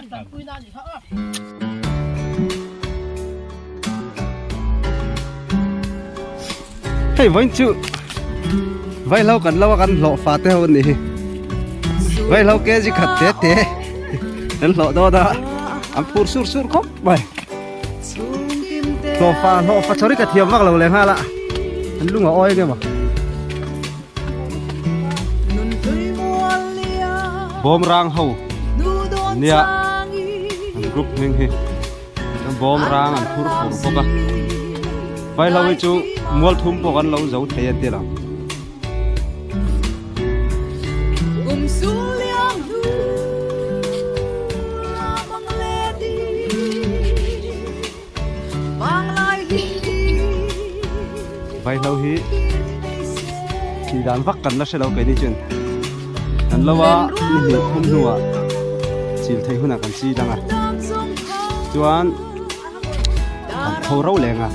เฮ้ยวันจุไว้เรากันหล่อฟ้าเท่านี้ไว้เราแกจิขัดเตะนั่นหล่อตัวดาอันพูดสุดครบไปหล่อฟ้าชอบกระเทียมมากเราเลยฮะละอันลุงอ้อยเนี่ยมั้งบอมรางเฮาเนี่ยอันกรุ๊ปหนึ่งอันบอมรางอันพูดปกะไปเราไปจูมัวทุ่มปกันเราจะเทียนเดียวไปเราฮีที่ด่านวักกันแล้วใช่เราไปนี่จนอันเราว่านี่ทุ่มหัวสิลไทยหุ่นกันซีดังอ่ะจวนเท่าเราแรงอ่ะ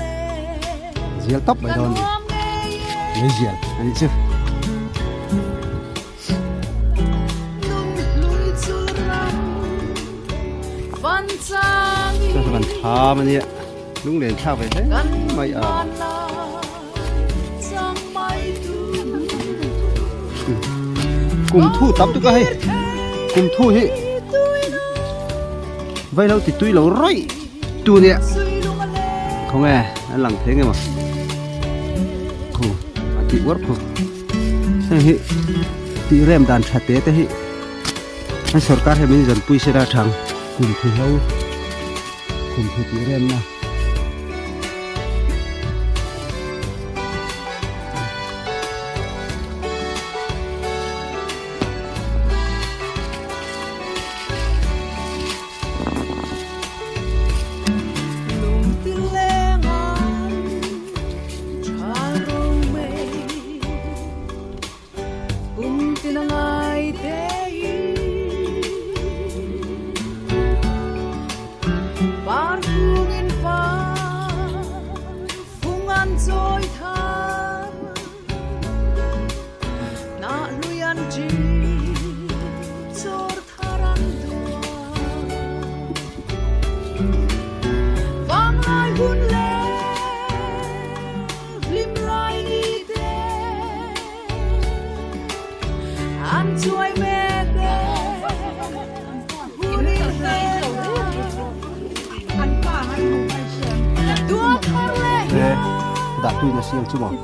เจียลตับไปโดนไม่เจียลอันนี้ชื่อจะทำมันท้ามันเนี่ยลุงเรียนข้าวไปเฮ้ยไม่กลุ่มทู่ตับตุกให้กลุ่มทู่ให้ไว้เราติดตุ้ยเราร้อยตัวเนี่ยเขาไงอันหลังเท่งไงมั้งโอ้อธิวัตรใช่ฮิตีเริ่มดันชัดเตะแต่ฮิให้สกัดให้มีจนปุ้ยเสด็จทางกลุ่มทู่เรากลุ่มทู่ตีเริ่มนะđã tui là siêu chứ bọn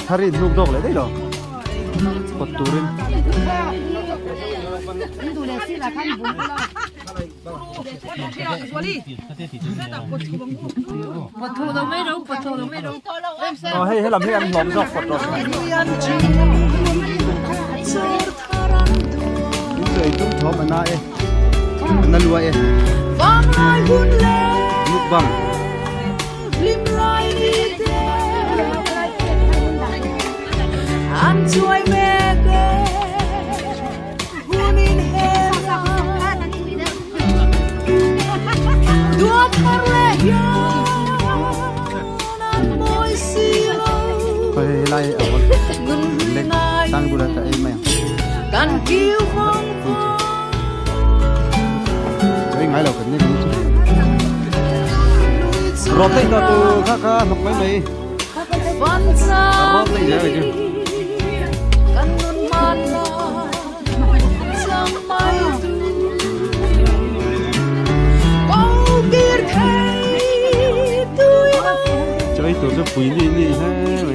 Hari duduk dok le, deh dong. Kotorin. Oh, hey, làm hey ăn lỏng dọc Phật rồi. Rồi chúng thọ mà na e, na lua e. Lúc băng. Anhជួយមេគេហ៊ូនីនហេដួបរលេយ៉ាណាមួយស៊ីឡូไปไล่เอาเล็กตั้งบุระแต่เองไม่กันกิ้วฟองฟองเฮ้ยไงเราเป็นนี่รถติดตัวข้าหนุกไหมไหมรถติดเยอะจริงHãy subscribe cho kênh Ghiền Mì Gõ để không bỏ lỡ ตัวจะปุ๋ยนี่ฮะไหม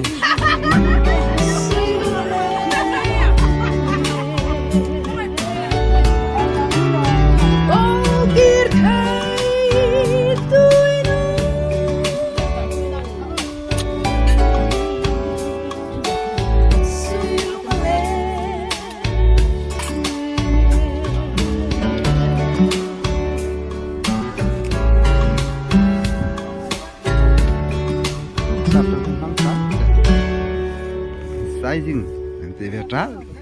Sizing, and they were